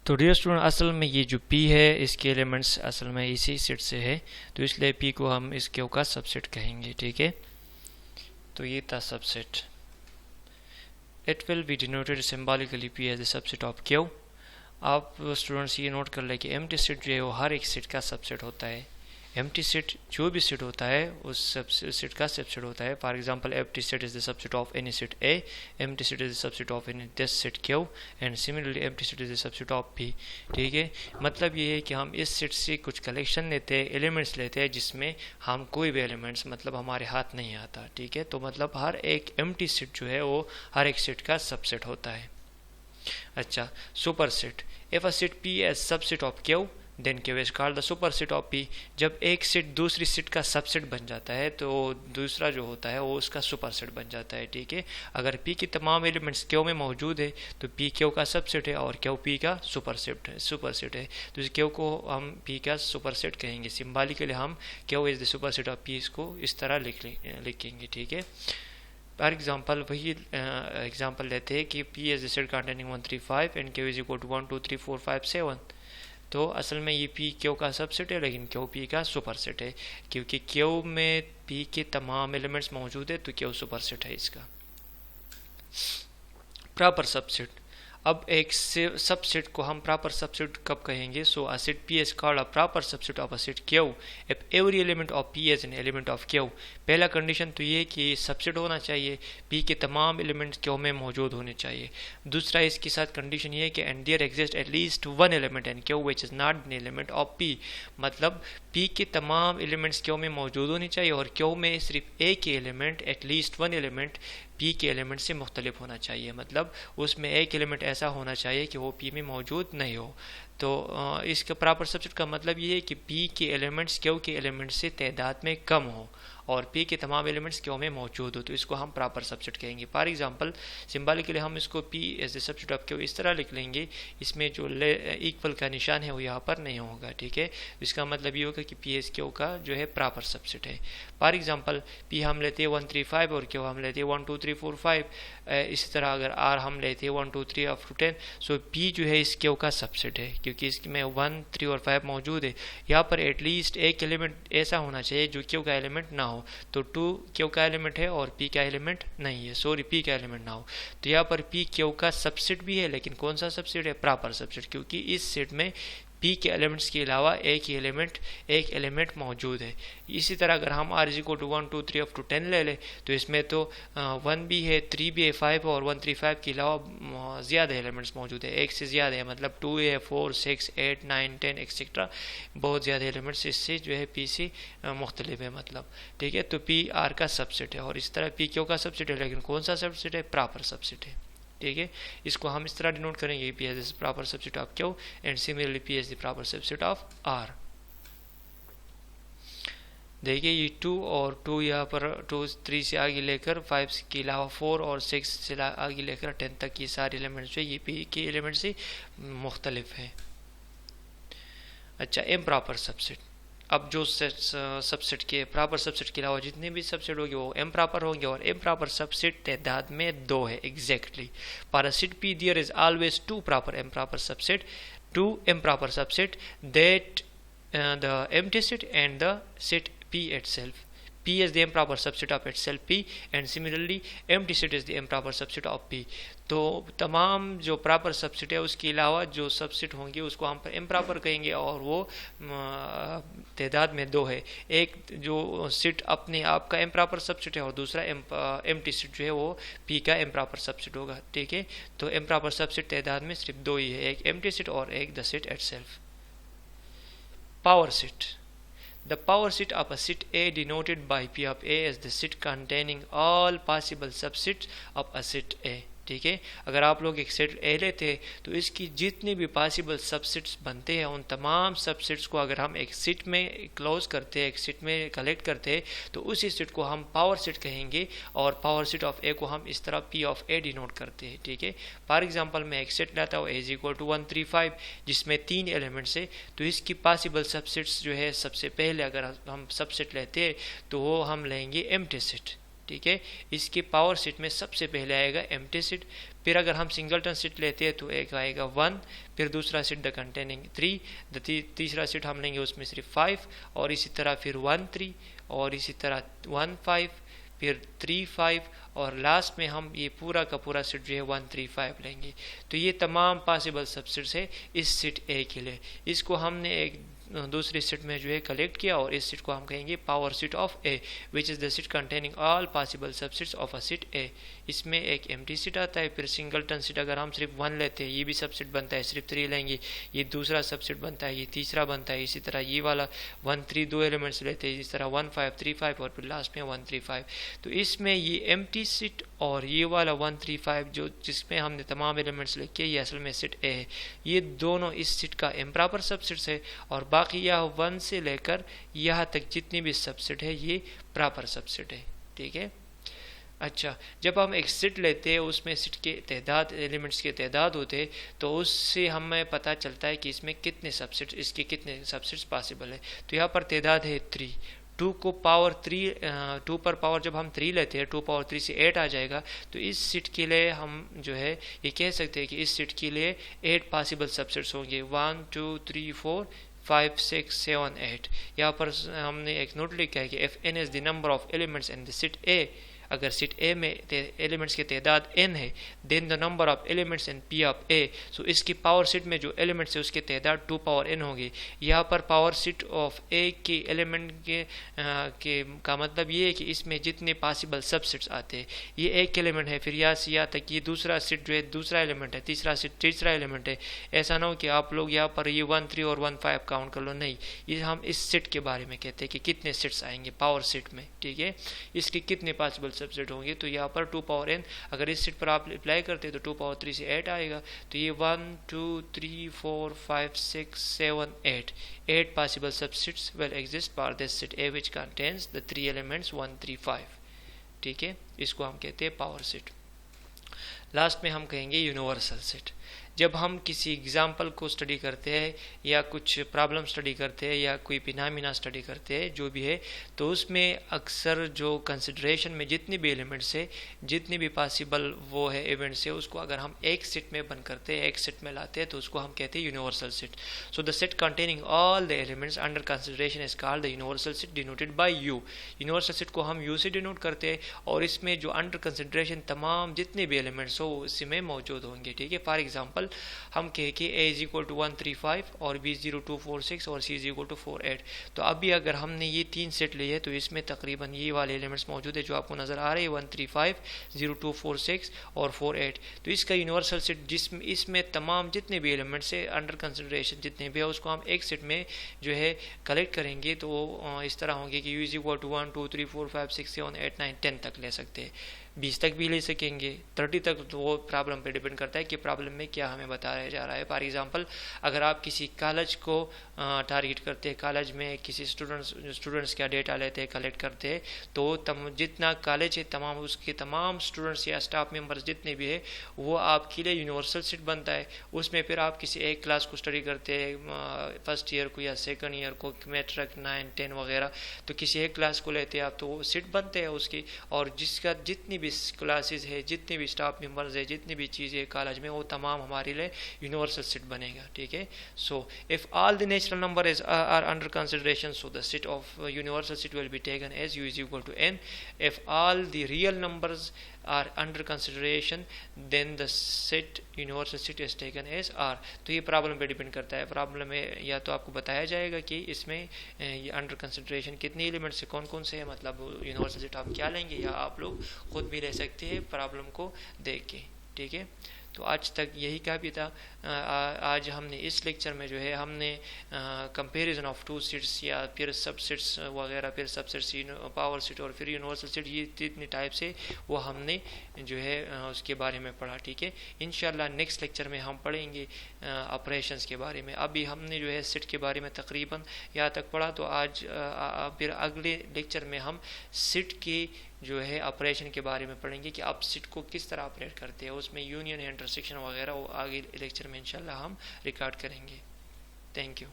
तो dear student, असल में ये जो P है इसके एलिमेंट्स असल में इसी सेट से है, तो इसलिए P को हम इस Q का सबसेट कहेंगे। ठीक है, तो ये था subset. It will be denoted symbolically P as the subset of Q। आप स्टूडेंट्स ये नोट कर लें कि एम्प्टी सेट जो है वो हर एक सेट का सबसेट होता है। एम्प्टी सेट जो भी सेट होता है उस सेट का सबसेट होता है। For example, empty set is the subset of any set A, empty set is the subset of any this set Q, and similarly empty set is the subset of P। ठीक है, मतलब ये है कि हम इस सेट से कुछ कलेक्शन लेते हैं, एलिमेंट्स लेते हैं जिसमें हम कोई भी एलिमेंट्स मतलब हमारे हाथ नहीं आता। ठीक है, तो मतलब हर एक एम्प्टी सेट जो है वो हर एक सेट का सबसेट होता है। अच्छा, superset. If a set P as subset of Q, then Q is called the superset of P। जब एक सेट दूसरी सेट का सबसेट बन जाता है तो दूसरा जो होता है वो उसका सुपरसेट बन जाता है। ठीक है, अगर P के तमाम एलिमेंट्स Q में मौजूद है तो P Q का सबसेट है और Q P का सुपरसेट है। तो इस Q को हम P का सुपरसेट कहेंगे। सिंबॉलिकली हम Q is the superset of P इसको इस तरह लिखेंगे। ठीक है, फॉर एग्जाम्पल वही एग्जाम्पल लेते हैं कि P as the set containing 1 3 5 and Q is equal to 1 2 3 4 5 7। तो असल में ये P Q का सबसेट है लेकिन Q P का सुपरसेट है, क्योंकि Q में P के तमाम एलिमेंट्स मौजूद है तो Q सुपरसेट है इसका। Proper subset. अब एक सबसेट को हम प्रॉपर सबसेट कब कहेंगे? So a set P is called a proper subset of a set Q if every element of P is an element of Q। पहला कंडीशन तो ये कि सबसेट होना चाहिए, P के तमाम एलिमेंट्स Q में मौजूद होने चाहिए। दूसरा इसके साथ कंडीशन ये है कि and there exist at least one element in Q which is not an element of P। मतलब P के तमाम एलिमेंट्स Q में मौजूद होने चाहिए और Q में सिर्फ एक ही element, at least one element P के एलिमेंट से मुख्तलिफ होना चाहिए। मतलब उसमें एक एलिमेंट ऐसा होना चाहिए कि वो P में मौजूद नहीं हो। तो इसका प्रॉपर सबसेट का मतलब ये है कि P के एलिमेंट्स Q के एलिमेंट्स से तादाद में कम हो और P के तमाम एलिमेंट्स Q में मौजूद हो, तो इसको हम प्रॉपर सबसेट कहेंगे। फॉर एग्जांपल, सिंबॉलिकली हम इसको P as the subset of Q इस तरह लिख लेंगे, इसमें जो इक्वल का निशान है वो यहाँ पर नहीं होगा। ठीक है, इसका मतलब ये होगा कि P एज Q का जो है प्रॉपर सबसेट है। फॉर एग्जांपल, P हम लेते हैं 1 3 5 और Q हम लेते हैं 1 2 3 4 5। इसी तरह अगर R हम लेते हैं 1 2 3 अप टू 10, सो P जो है इस Q का सबसेट है क्योंकि इसमें 1 3 और 5 मौजूद है। यहाँ पर एटलीस्ट एक एलिमेंट ऐसा होना चाहिए जो Q का एलिमेंट ना हो। तो 2 Q का एलिमेंट है और P का एलिमेंट नहीं है, सॉरी P का एलिमेंट ना हो। तो यहाँ पर P Q का सबसेट भी है, लेकिन कौन सा सबसेट है? प्रॉपर सबसेट, क्योंकि इस सेट में P के एलिमेंट्स के अलावा एक एलिमेंट मौजूद है। इसी तरह अगर हम R is equal to 1 2 3 up to 10 ले लें तो इसमें तो 1 भी है, 3 भी है, 5 और 1 3 5 के अलावा ज़्यादा एलिमेंट्स मौजूद है, एक से ज़्यादा है। मतलब 2 है, 4 6 8 9 10 एक्सेट्रा, बहुत ज़्यादा एलिमेंट्स इससे जो है P से मुख्तलिफ है। मतलब ठीक है, तो P R का सबसेट है और इस तरह P Q का सबसेट है, लेकिन कौन सा सबसेट है? प्रॉपर सबसेट है। ठीक है, इसको हम इस तरह डिनोट करेंगे, P as proper subset of Q and similarly P as the proper subset of R। देखिए ये 2 और 2 यहाँ पर 2 3 से आगे लेकर 5 के अलावा 4 और 6 से आगे लेकर 10 तक ये सारे एलिमेंट्स जो ये P के एलिमेंट से मुख्तलिफ है। अच्छा, इम्प्रॉपर सबसेट। अब जो सबसेट के प्रॉपर सबसेट के अलावा जितने भी सबसेट होंगे वो इम्प्रॉपर होंगे और इम्प्रॉपर सबसेट तादाद में 2 है exactly. For a set P there is always 2 proper improper subset, 2 improper subset that the empty set and the set P itself। P is the improper subset of itself P and similarly empty set is the improper subset of P। तो तमाम जो proper subset है उसके अलावा जो subset होंगे उसको हम इम्प्रॉपर कहेंगे और वो तादाद में 2 है। एक जो सेट अपने आप का इम्प्रॉपर सबसेट है और दूसरा एम्प्टी सेट जो है वो P का इम्प्रॉपर सबसेट होगा। ठीक है, तो इम्प्रॉपर सबसेट तादाद में सिर्फ 2 ही है, एक एम्प्टी सेट और एक the set itself. Power set। The power set of a set A denoted by P of A is the set containing all possible subsets of a set A। ठीक है, अगर आप लोग एक सेट ए लेते हैं तो इसकी जितने भी पॉसिबल सबसेट्स बनते हैं उन तमाम सबसेट्स को अगर हम एक सेट में क्लोज करते हैं, एक सेट में कलेक्ट करते हैं, तो उसी सेट को हम पावर सेट कहेंगे और पावर सेट ऑफ ए को हम इस तरह P ऑफ ए डिनोट करते हैं। ठीक है, फॉर एग्जांपल मैं एक सेट लाता हूँ A इज इक्वल टू 1 3 5 जिसमें 3 एलिमेंट्स है, तो इसकी पॉसिबल सबसेट्स जो है सबसे पहले अगर हम सबसेट लेते हैं तो वो हम लेंगे एम्प्टी सेट। ठीक है, इसके पावर सेट में सबसे पहले आएगा एम्प्टी सेट, फिर अगर हम सिंगलटन सेट लेते हैं तो एक आएगा 1, फिर दूसरा सेट द कंटेनिंग 3, तीसरा सेट हम लेंगे उसमें सिर्फ 5, और इसी तरह फिर 1 3, और इसी तरह 1 5, फिर 3 5, और लास्ट में हम ये पूरा का पूरा सेट जो है 1 3 5 लेंगे। तो ये तमाम पॉसिबल सबसेट्स है इस सेट ए के लिए। इसको हमने एक दूसरी सेट में जो है कलेक्ट किया, और इस सेट को हम कहेंगे power set of A, which is the set containing all possible subsets of a set ए। इसमें एक एम्प्टी सेट आता है, फिर सिंगलटन सेट अगर हम सिर्फ 1 लेते हैं ये भी सबसेट बनता है, सिर्फ 3 लेंगे ये दूसरा सबसेट बनता है, ये तीसरा बनता है। इसी तरह ये वाला 1 3 2 एलिमेंट्स लेते हैं, इस तरह 1 5 3 5, और फिर लास्ट में 1 3 5। तो इसमें ये एम्प्टी सेट और ये वाला 1 3 5 जो जिसमें हमने तमाम एलिमेंट्स लिखे ये असल में सेट ए है। ये दोनों इस सेट का इम्प्रॉपर सबसेट्स है, और बाकी यह 1 से लेकर यहाँ तक जितनी भी सबसेट है ये प्रॉपर सबसेट है। ठीक है। अच्छा, जब हम एक सेट लेते हैं उसमें सेट के तादाद एलिमेंट्स के तादाद होते हैं, तो उससे हमें पता चलता है कि इसमें कितने सबसेट्स, इसके कितने सबसेट्स पॉसिबल है। तो यहाँ पर तादाद है 3, 2 को पावर 3, 2 पर पावर जब हम 3 लेते हैं 2 पावर 3 से 8 आ जाएगा। तो इस सेट के लिए हम जो है ये कह सकते हैं कि इस सेट के लिए 8 पॉसिबल सबसेट्स होंगे, 1 2 3 4 5 6 7 8। यहाँ पर हमने एक नोट लिखा है कि F N is the number of elements in the set A. अगर सेट ए में एलिमेंट्स की तादाद n है, then the number of elements in P of A. So इसकी पावर सेट में जो एलिमेंट्स है उसकी तादाद 2 पावर n होगी। यहाँ पर पावर सेट ऑफ ए के एलिमेंट के का मतलब ये है कि इसमें जितने पॉसिबल सबसेट्स आते हैं, ये एक एलिमेंट है, फिर यहाँ से यहाँ तक ये दूसरा सेट जो है दूसरा एलिमेंट है, तीसरा सेट तीसरा एलिमेंट है। ऐसा ना हो कि आप लोग यहाँ पर ये 1 3 और 1 5 काउंट कर लो, नहीं, ये हम इस सेट के बारे में कहते हैं कि कितने सेट्स आएंगे पावर सेट में। ठीक है, इसके कितने पॉसिबल सबसेट होंगे। तो यहाँ पर 2 पावर n, अगर इस सेट पर आप अप्लाई करते हैं तो 2 पावर 3 से 8 आएगा। तो ये 1 2 3 4 5 6 7 8 possible subsets will exist for this set A which contains the 3 elements 1 3 5। ठीक है, इसको हम कहते हैं पावर सेट। लास्ट में हम कहेंगे यूनिवर्सल सेट। जब हम किसी एग्जाम्पल को स्टडी करते हैं या कुछ प्रॉब्लम स्टडी करते हैं या कोई फिनोमेना स्टडी करते हैं जो भी है, तो उसमें अक्सर जो कंसिडरेशन में जितने भी एलिमेंट्स है, जितने भी पॉसिबल वो है इवेंट्स है, उसको अगर हम एक सेट में बंद करते हैं, एक सेट में लाते हैं, तो उसको हम कहते हैं universal set. So the set containing all the elements under consideration is called the universal set denoted by you. Universal set को हम यू से डिनोट करते हैं, और इसमें जो अंडर कंसिडरेशन तमाम जितने भी एलिमेंट्स हो इसी में मौजूद होंगे। ठीक है, फॉर एग्जाम्पल हम कहें कि a इज इक्वल टू 1 3 5 और b 0 2 4 6 और c इज इक्वल टू 4 8। तो अभी अगर हमने ये 3 सेट लिए है तो इसमें तकरीबन ये वाले एलिमेंट्स मौजूद है जो आपको नज़र आ रहे हैं, 1 3 5 0 2 4 6 और 4 8। तो इसका यूनिवर्सल सेट जिसमें इसमें तमाम जितने भी एलिमेंट्स है अंडर कंसिडरेशन जितने भी है उसको हम एक सेट में जो है कलेक्ट करेंगे, तो वो इस तरह होंगे कि u इज इक्वल टू 1 2 3 4 5 6 7 8 9 10 तक ले सकते हैं, 20 तक भी ले सकेंगे, 30 तक। तो वो प्रॉब्लम पे डिपेंड करता है कि प्रॉब्लम में क्या हमें बताया जा रहा है। फॉर एग्जांपल अगर आप किसी कॉलेज को टारगेट करते हैं, कॉलेज में किसी स्टूडेंट्स का डेटा लेते हैं, कलेक्ट करते हैं, तो जितना कॉलेज है तमाम उसके तमाम स्टूडेंट्स या स्टाफ मेंबर्स जितने भी है वो आपके लिए यूनिवर्सल सेट बनता है। उसमें फिर आप किसी एक क्लास को स्टडी करते हैं, फर्स्ट ईयर को या सेकंड ईयर को, मैट्रिक 9 10 वगैरह, तो किसी एक क्लास को लेते हैं आप, तो वो सेट बनते हैं उसकी, और जिसका जितनी भी क्लासेस है, जितने भी स्टाफ मेंबर्स है, जितनी भी चीज़ें कॉलेज में, वो तमाम हमारे लिए यूनिवर्सल सेट बनेगा। ठीक है, so if all the natural number is are under consideration, so the set of universal set will be taken as u is equal to n। If all the real numbers are under consideration then the set universal set is taken as r। तो ये problem पे depend करता है। Problem में या तो आपको बताया जाएगा कि इसमें ये अंडर कंसिडरेशन कितने एलिमेंट्स से कौन कौन से हैं, मतलब यूनिवर्सल सेट आप क्या लेंगे, या आप लोग खुद भी ले सकते हैं प्रॉब्लम को देख के। ठीक है, तो आज तक यही काफ़ी था। आज हमने इस लेक्चर में जो है हमने कंपैरिजन ऑफ 2 सेट्स या फिर सबसेट्स वगैरह, फिर सबसेट्स पावर सेट और फिर यूनिवर्सल सेट, ये इतने टाइप से वो हमने जो है उसके बारे में पढ़ा। ठीक है, इंशाल्लाह नेक्स्ट लेक्चर में हम पढ़ेंगे ऑपरेशंस के बारे में। अभी हमने जो है सेट के बारे में तकरीबन यहाँ तक पढ़ा, तो आज फिर अगले लेक्चर में हम सेट के जो है ऑपरेशन के बारे में पढ़ेंगे कि आप सेट को किस तरह ऑपरेट करते हैं, उसमें यूनियन इंटरसेक्शन वगैरह वो आगे लेक्चर में इंशाल्लाह हम रिकॉर्ड करेंगे। Thank you.